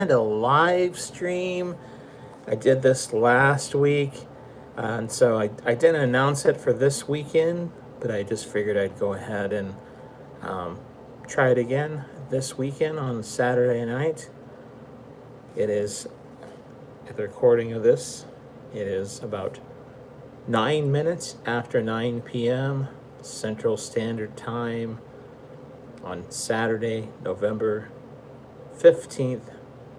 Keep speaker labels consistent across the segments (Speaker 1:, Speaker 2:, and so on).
Speaker 1: a live stream. I did this last week, and so I didn't announce it for this weekend, but I just figured I'd go ahead and try it again this weekend on Saturday night. It is, at the recording of this, it is about 9 minutes after 9 p.m. Central Standard Time on Saturday, November 15th,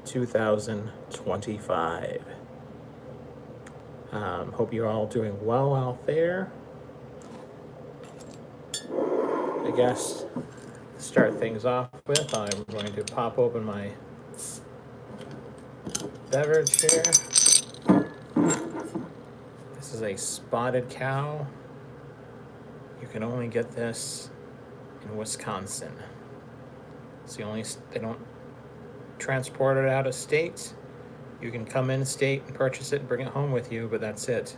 Speaker 1: 2025. Hope you're all doing well out there. I guess to start things off with, I'm going to pop open my beverage here. This is a spotted cow. You can only get this in Wisconsin. It's the only, they don't transport it out of state. You can come in state and purchase it and bring it home with you, but that's it.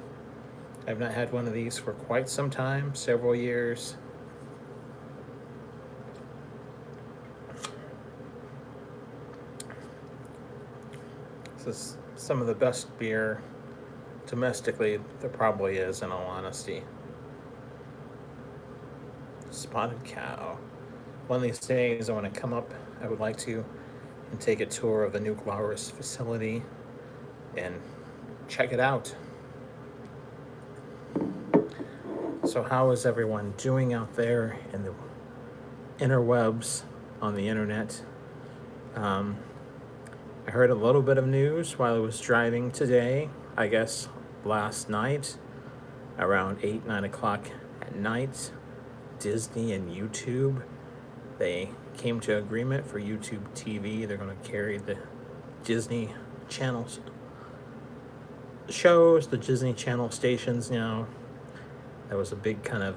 Speaker 1: I've not had one of these for quite some time, several years. This is some of the best beer domestically there probably is, in all honesty. Spotted cow. One of these days I want to come up, I would like to, and take a tour of the new Glowers facility and check it out. So how is everyone doing out there in the interwebs on the internet? I heard a little bit of news while I was driving today, I guess last night, around 8, 9 o'clock at night. Disney and YouTube, they came to agreement for YouTube TV. They're going to carry the Disney Channel shows, the Disney Channel stations now. That was a big kind of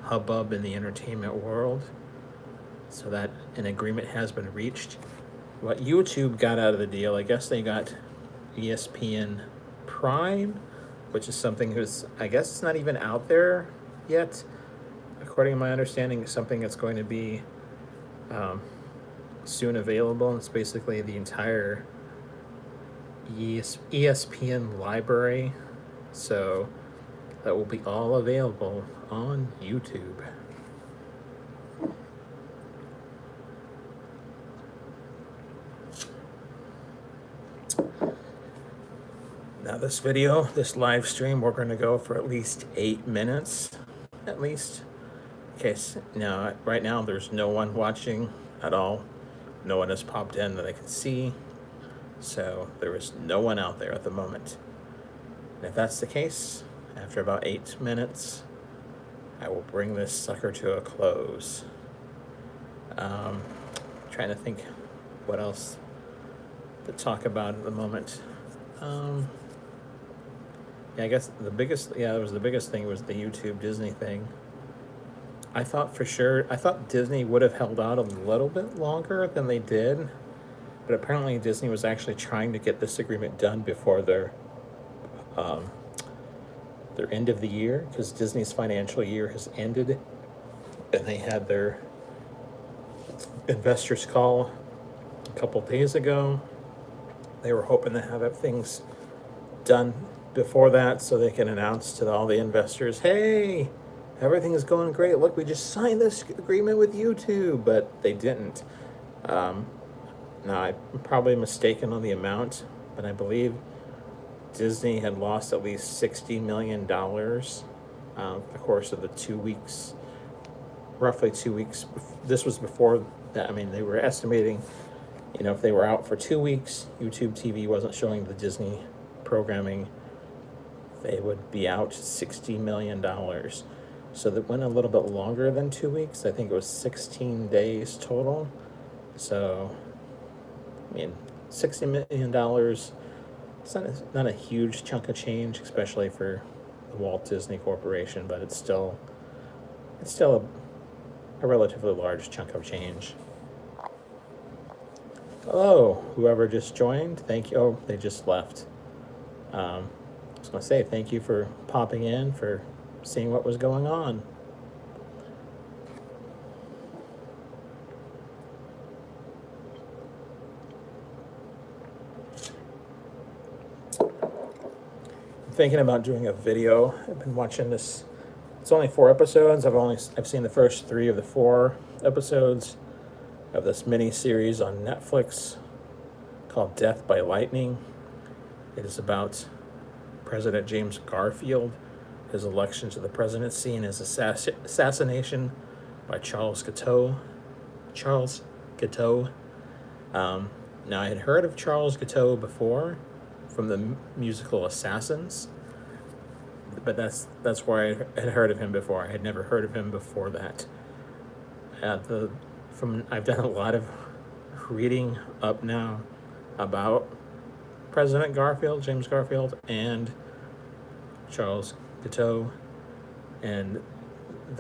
Speaker 1: hubbub in the entertainment world. So that an agreement has been reached. What YouTube got out of the deal, I guess they got ESPN Prime, which is something who's, I guess it's not even out there yet. According to my understanding, it's something that's going to be soon available. It's basically the entire ESPN library. So that will be all available on YouTube. Now this video, this live stream, we're going to go for at least 8 minutes, at least. Okay, so now, right now there's no one watching at all. No one has popped in that I can see. So there is no one out there at the moment. And if that's the case, after about 8 minutes, I will bring this sucker to a close. Trying to think what else to talk about at the moment. Yeah, I guess the biggest thing was the YouTube Disney thing. I thought Disney would have held out a little bit longer than they did, but apparently Disney was actually trying to get this agreement done before their end of the year, because Disney's financial year has ended, and they had their investors call a couple days ago. They were hoping to have things done before that so they can announce to all the investors, hey, everything is going great. Look, we just signed this agreement with YouTube, but they didn't. Now, I'm probably mistaken on the amount, but I believe Disney had lost at least $60 million the course of the 2 weeks, roughly 2 weeks. This was before that. I mean, they were estimating, if they were out for 2 weeks, YouTube TV wasn't showing the Disney programming, they would be out $60 million. So that went a little bit longer than 2 weeks. I think it was 16 days total. So, I mean, $60 million, it's not a huge chunk of change, especially for the Walt Disney Corporation, but it's still a relatively large chunk of change. Hello, whoever just joined, thank you. Oh, they just left. I was going to say thank you for popping in, for seeing what was going on. thinking about doing a video. I've been watching this. It's only 4 episodes. I've seen the first 3 of the 4 episodes of this mini series on Netflix called Death by Lightning. It is about President James Garfield, his election to the presidency, and his assassination by Charles Guiteau. Now, I had heard of Charles Guiteau before from the musical Assassins, but that's where I had heard of him before. I had never heard of him before that. I've done a lot of reading up now about President Garfield, James Garfield, and Charles Guiteau, and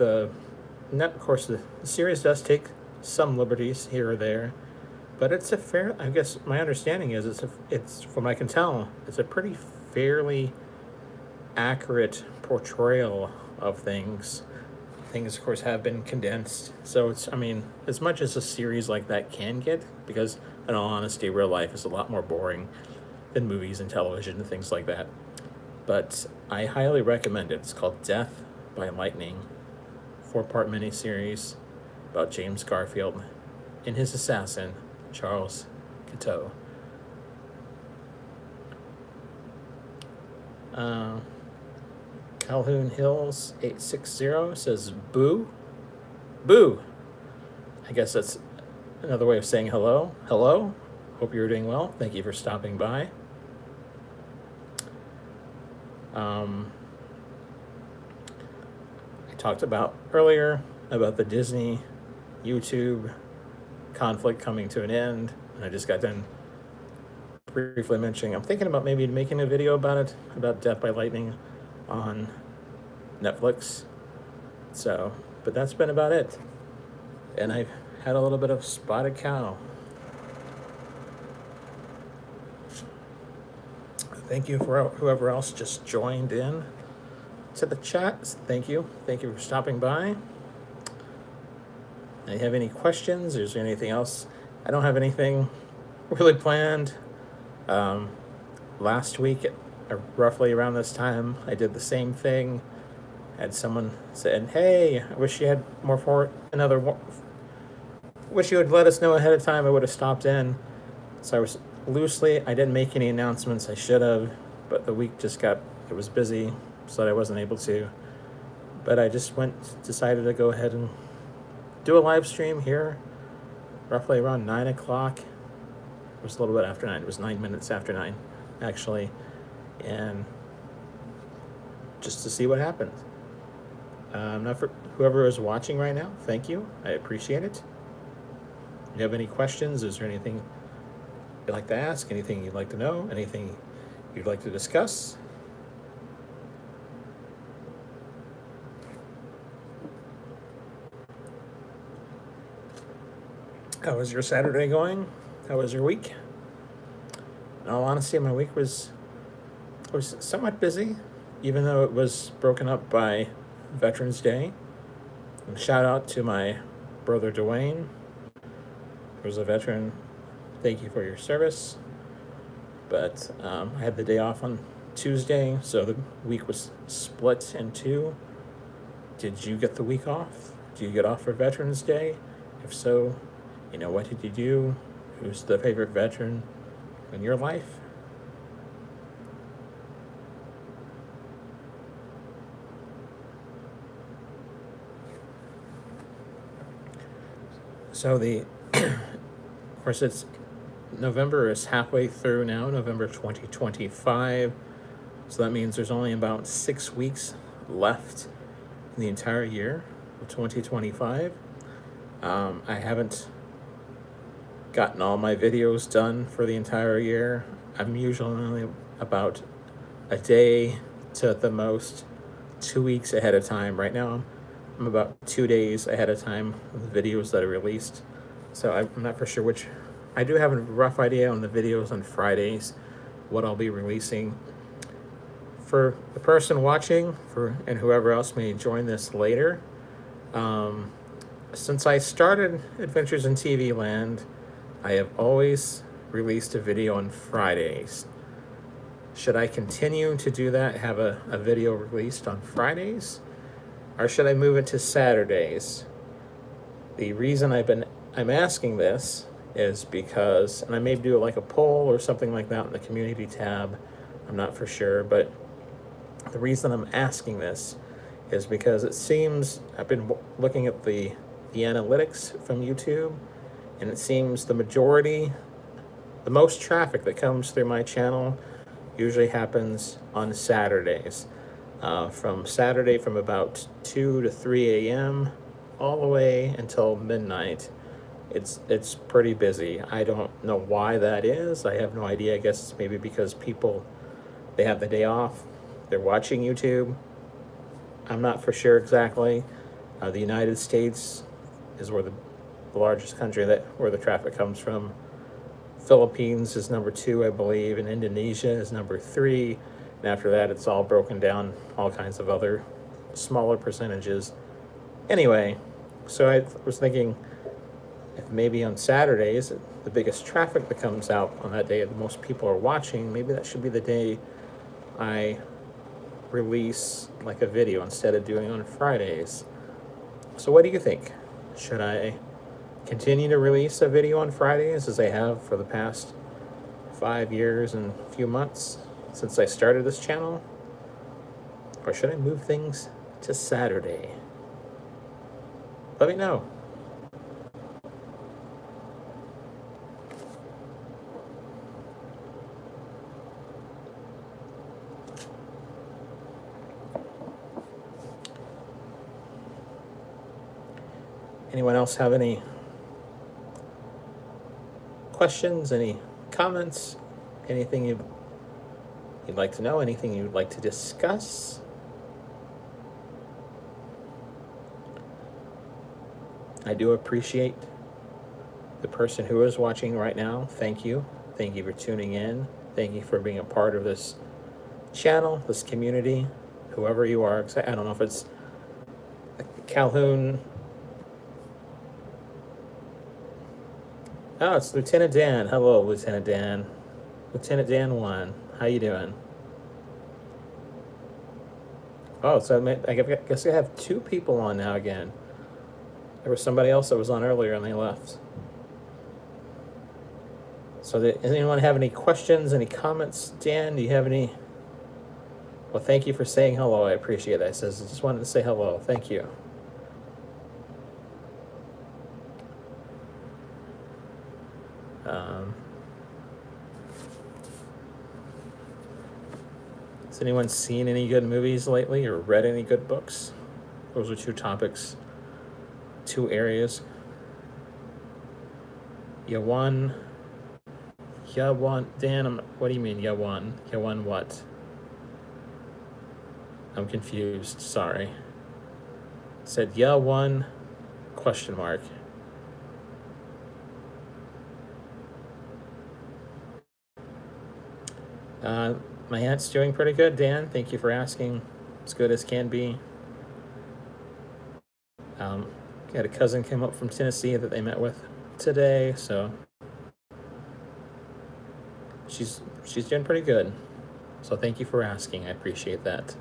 Speaker 1: of course the series does take some liberties here or there, but it's a fair. I guess my understanding is it's from what I can tell, it's a pretty fairly accurate portrayal of things. Things, of course, have been condensed, so it's, I mean, as much as a series like that can get, because in all honesty, real life is a lot more boring than movies and television and things like that. But I highly recommend it. It's called Death by Lightning, 4-part miniseries about James Garfield and his assassin, Charles Guiteau. Calhoun Hills 860 says boo. Boo. I guess that's another way of saying hello. Hello. Hope you're doing well. Thank you for stopping by. I talked about earlier about the Disney YouTube conflict coming to an end, and I just got done briefly mentioning I'm thinking about maybe making a video about it, about Death by Lightning on Netflix. So, but that's been about it. And I've had a little bit of spotted cow. Thank you for whoever else just joined in to the chat. Thank you. Thank you for stopping by. Do you have any questions? Is there anything else? I don't have anything really planned. Last week, roughly around this time, I did the same thing. Had someone said, "Hey, I wish you had more for another one. Wish you would let us know ahead of time. I would have stopped in." So I didn't make any announcements. I should have, but the week it was busy, so I wasn't able to. But I just decided to go ahead and do a live stream here, roughly around 9 o'clock. It was a little bit after 9. It was 9 minutes after 9, actually. And just to see what happened. Not for whoever is watching right now, thank you. I appreciate it. Do you have any questions? Is there anything you'd like to ask? Anything you'd like to know? Anything you'd like to discuss? How was your Saturday going? How was your week? In all honesty, my week was somewhat busy, even though it was broken up by Veterans Day. And shout out to my brother Dwayne, who's a veteran. Thank you for your service. But I had the day off on Tuesday, so the week was split in 2. Did you get the week off? Do you get off for Veterans Day? If so, what did you do? Who's the favorite veteran in your life? So of course, November is halfway through now, November 2025. So that means there's only about 6 weeks left in the entire year of 2025. I haven't gotten all my videos done for the entire year. I'm usually only about a day to at the most 2 weeks ahead of time. Right now, I'm about 2 days ahead of time of the videos that are released. So I'm not for sure which. I do have a rough idea on the videos on Fridays, what I'll be releasing. For the person watching, and whoever else may join this later, since I started Adventures in TV Land, I have always released a video on Fridays. Should I continue to do that, have a video released on Fridays? Or should I move it to Saturdays? The reason I'm asking this is because, and I may do like a poll or something like that in the community tab, I'm not for sure, but the reason I'm asking this is because it seems, I've been looking at the analytics from YouTube, and it seems the most traffic that comes through my channel usually happens on Saturdays. From Saturday from about 2 to 3 a.m. all the way until midnight. It's pretty busy. I don't know why that is. I have no idea. I guess it's maybe because people, they have the day off. They're watching YouTube. I'm not for sure exactly. The United States is where the largest country where the traffic comes from. Philippines is number 2, I believe, and Indonesia is number 3. And after that, it's all broken down, all kinds of other smaller percentages. Anyway, so I was thinking if maybe on Saturdays, the biggest traffic that comes out on that day, the most people are watching, maybe that should be the day I release like a video instead of doing on Fridays. So what do you think? Should I continue to release a video on Fridays as I have for the past 5 years and a few months since I started this channel? Or should I move things to Saturday? Let me know. Anyone else have any questions, any comments, anything you'd like to know, anything you'd like to discuss? I do appreciate the person who is watching right now. Thank you. Thank you for tuning in. Thank you for being a part of this channel, this community, whoever you are. I don't know if it's Calhoun. Oh, it's Lieutenant Dan. Hello, Lieutenant Dan. Lieutenant Dan 1. How you doing? Oh, so I guess I have 2 people on now again. There was somebody else that was on earlier and they left. So does anyone have any questions, any comments? Dan, do you have any? Well, thank you for saying hello. I appreciate that. It says, I just wanted to say hello. Thank you. Has anyone seen any good movies lately or read any good books? Those are 2 topics, 2 areas. Dan, what do you mean, Yawan what? I'm confused, sorry. Said Yawan, question mark. My aunt's doing pretty good, Dan. Thank you for asking. As good as can be. Got a cousin came up from Tennessee that they met with today, so she's doing pretty good. So thank you for asking. I appreciate that.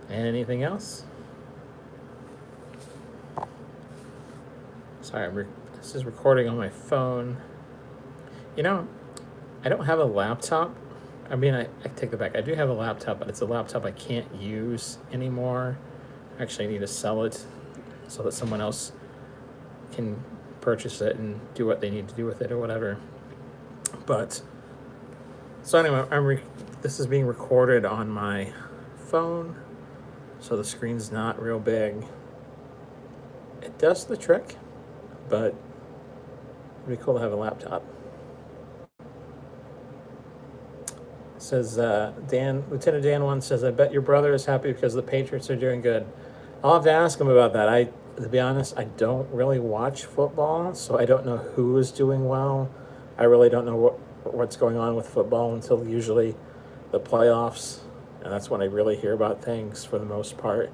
Speaker 1: And anything else? Sorry, this is recording on my phone. You know, I don't have a laptop. I mean, I take that back. I do have a laptop, but it's a laptop I can't use anymore. I actually need to sell it so that someone else can purchase it and do what they need to do with it or whatever. But, so anyway, this is being recorded on my phone, so the screen's not real big. It does the trick, but it'd be cool to have a laptop. It says, Lieutenant Dan 1 says, I bet your brother is happy because the Patriots are doing good. I'll have to ask him about that. To be honest, I don't really watch football, so I don't know who is doing well. I really don't know what's going on with football until usually the playoffs, and that's when I really hear about things for the most part.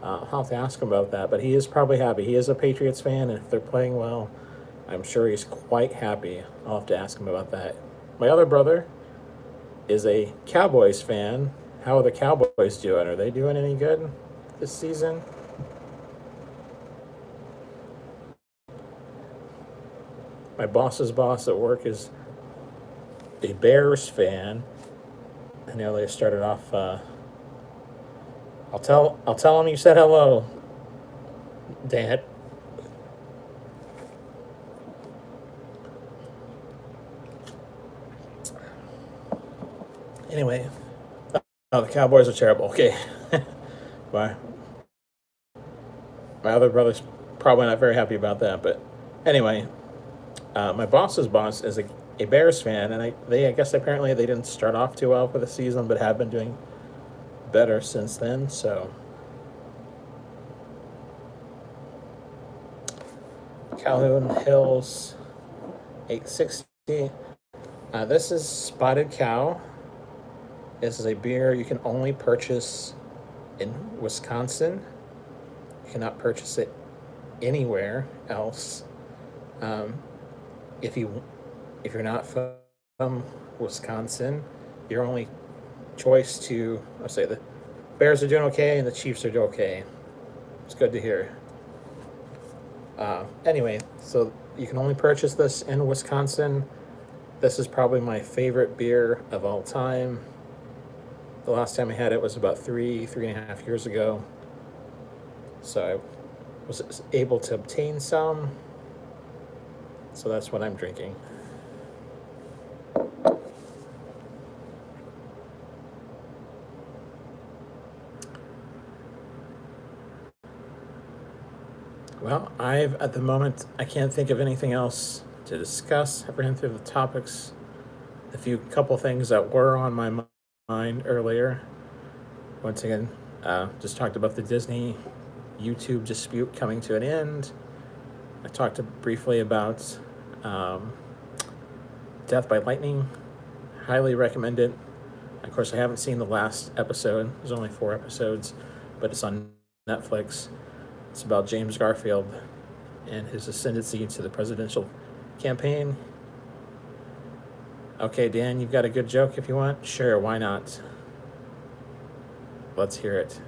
Speaker 1: I'll have to ask him about that, but he is probably happy. He is a Patriots fan, and if they're playing well, I'm sure he's quite happy. I'll have to ask him about that. My other brother is a Cowboys fan. How are the Cowboys doing? Are they doing any good this season? My boss's boss at work is a Bears fan. I know they started off. I'll tell him you said hello, Dad. Anyway, oh, the Cowboys are terrible. Okay, my other brother's probably not very happy about that, but anyway, my boss's boss is a Bears fan, and I guess apparently they didn't start off too well for the season, but have been doing better since then. So Calhoun Hills 860. This is Spotted Cow. This is a beer you can only purchase in Wisconsin. You cannot purchase it anywhere else. If you're not from Wisconsin, your only choice to, let's say, the Bears are doing okay and the Chiefs are doing okay. It's good to hear. Anyway, so you can only purchase this in Wisconsin. This is probably my favorite beer of all time. The last time I had it was about 3.5 years ago. So I was able to obtain some. So that's what I'm drinking. Well, at the moment, I can't think of anything else to discuss. I've ran through the topics, a couple things that were on my mind earlier. Once again, just talked about the Disney YouTube dispute coming to an end. I talked briefly about Death by Lightning. Highly recommend it. Of course, I haven't seen the last episode. There's only 4 episodes, but it's on Netflix. It's about James Garfield and his ascendancy to the presidential campaign. Okay, Dan, you've got a good joke if you want? Sure, why not? Let's hear it.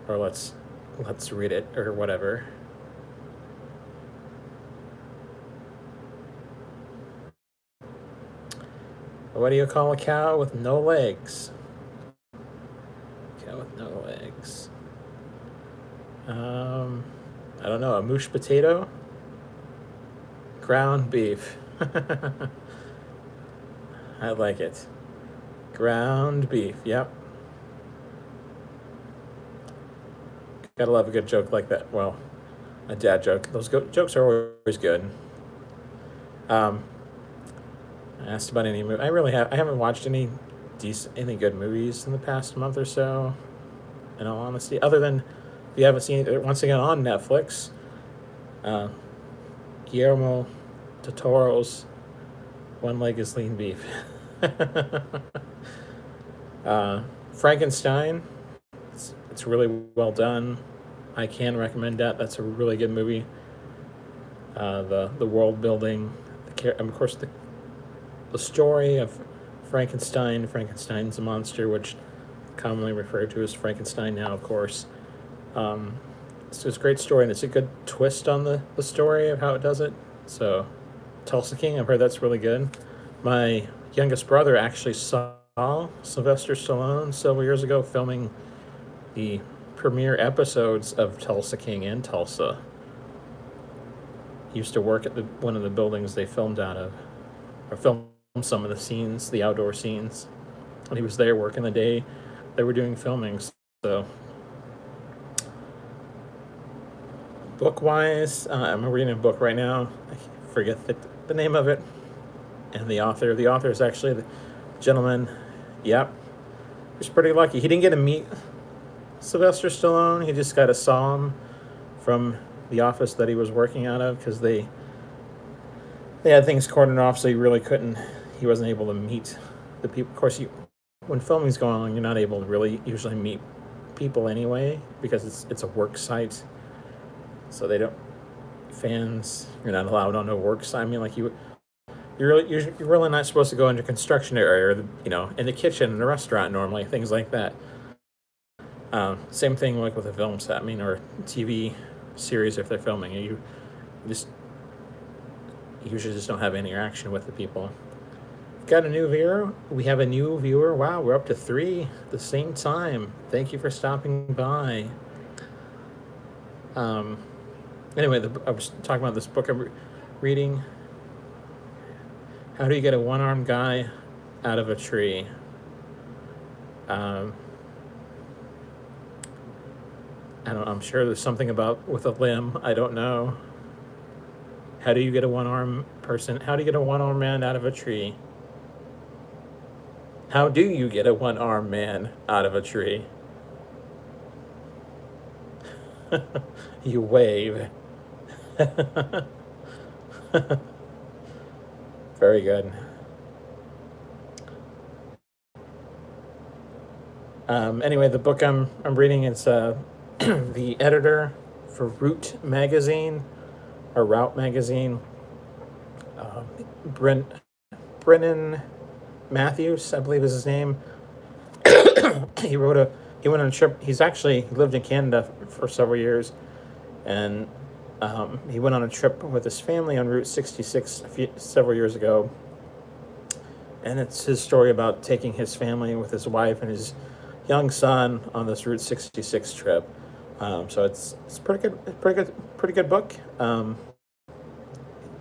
Speaker 1: Or let's read it, or whatever. What do you call a cow with no legs? Cow with no legs. I don't know, a moosh potato? Ground beef. I like it. Ground beef, yep. Gotta love a good joke like that. Well, a dad joke. Those jokes are always good. I asked about any movie. I haven't watched any good movies in the past month or so, in all honesty. Other than, if you haven't seen it, once again on Netflix, Guillermo del Toro's One Leg is Lean Beef. Frankenstein. It's really well done. I can recommend that. That's a really good movie. The world building, of course, the story of Frankenstein. Frankenstein's a monster, which commonly referred to as Frankenstein now, of course. It's a great story, and it's a good twist on the story of how it does it. So, Tulsa King, I've heard that's really good. My youngest brother actually saw Sylvester Stallone several years ago filming the premiere episodes of Tulsa King in Tulsa. He used to work at one of the buildings they filmed out of, or filmed some of the scenes, the outdoor scenes. And he was there working the day they were doing filmings. So, book-wise, I'm reading a book right now. I forget the name of it. And the author. The author is actually the gentleman. Yep. He's pretty lucky. He didn't get to meet Sylvester Stallone. He just got a saw him from the office that he was working out of, because they had things cordoned off, so he really couldn't. He wasn't able to meet the people. Of course, when filming's going on, you're not able to really usually meet people anyway, because it's a work site, so they don't, fans, you're not allowed on a work site. I mean, like you're really not supposed to go into construction area, or in the kitchen in the restaurant normally, things like that. Same thing like with a film set, I mean, or TV series if they're filming. You just usually just don't have any interaction with the people. Got a new viewer. We have a new viewer. Wow, we're up to 3 at the same time. Thank you for stopping by. Anyway, I was talking about this book I'm reading. How do you get a one-armed guy out of a tree? I'm sure there's something about with a limb. I don't know. How do you get a one-armed person? How do you get a one-armed man out of a tree? How do you get a one-armed man out of a tree? You wave. Very good. Anyway, the book I'm reading is the editor for Root magazine, or Route magazine. Brennan Matthews, I believe is his name. He went on a trip. He lived in Canada for several years, and he went on a trip with his family on Route 66 several years ago. And it's his story about taking his family with his wife and his young son on this Route 66 trip. So it's pretty good book.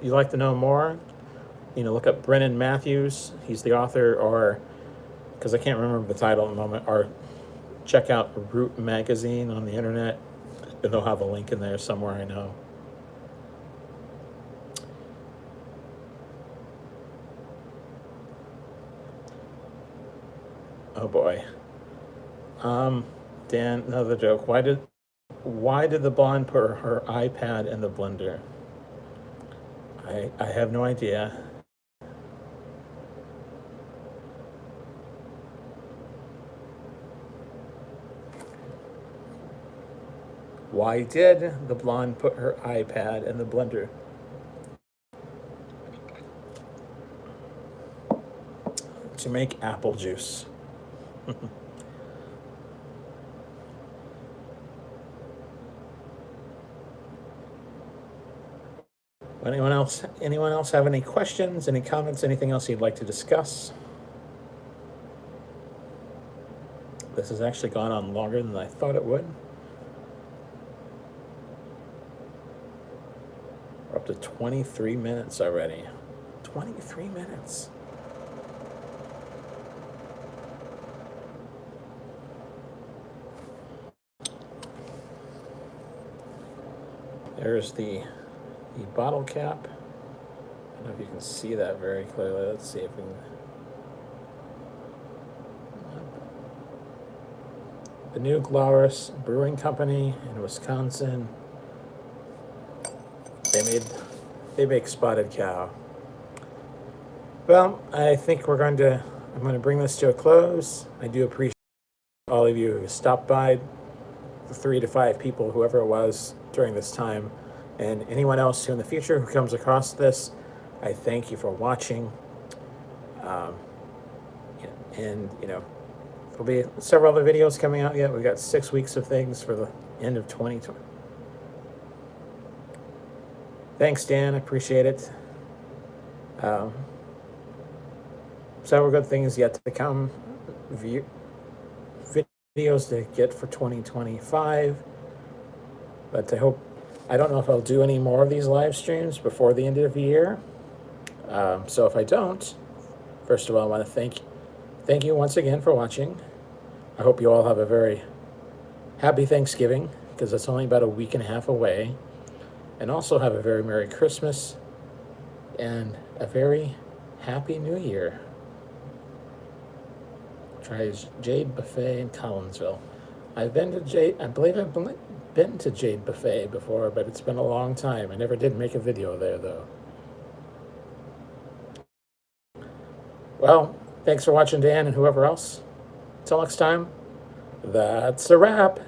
Speaker 1: You'd like to know more, look up Brennan Matthews. He's the author, or because I can't remember the title at the moment, or check out Root magazine on the internet, and they'll have a link in there somewhere, I know. Oh boy. Dan, another joke. Why did the blonde put her iPad in the blender? I have no idea. Why did the blonde put her iPad in the blender? To make apple juice. Anyone else have any questions, any comments, anything else you'd like to discuss? This has actually gone on longer than I thought it would. We're up to 23 minutes already. 23 minutes. There's the bottle cap. I don't know if you can see that very clearly. Let's see if we can. The New Glarus Brewing Company in Wisconsin. They make spotted cow. Well, I think I'm going to bring this to a close. I do appreciate all of you who stopped by, the 3 to 5 people, whoever it was, during this time. And anyone else who in the future who comes across this, I thank you for watching. And there'll be several other videos coming out yet. We've got 6 weeks of things for the end of 2020. Thanks, Dan. I appreciate it. Several good things yet to come. Videos to get for 2025. But I don't know if I'll do any more of these live streams before the end of the year. So if I don't, first of all, I want to thank you once again for watching. I hope you all have a very happy Thanksgiving, because it's only about a week and a half away. And also have a very Merry Christmas and a very Happy New Year. Try Jade Buffet in Collinsville. I believe I've been to Jade Buffet before, but it's been a long time. I never did make a video there, though. Well, thanks for watching, Dan, and whoever else. Till next time, that's a wrap.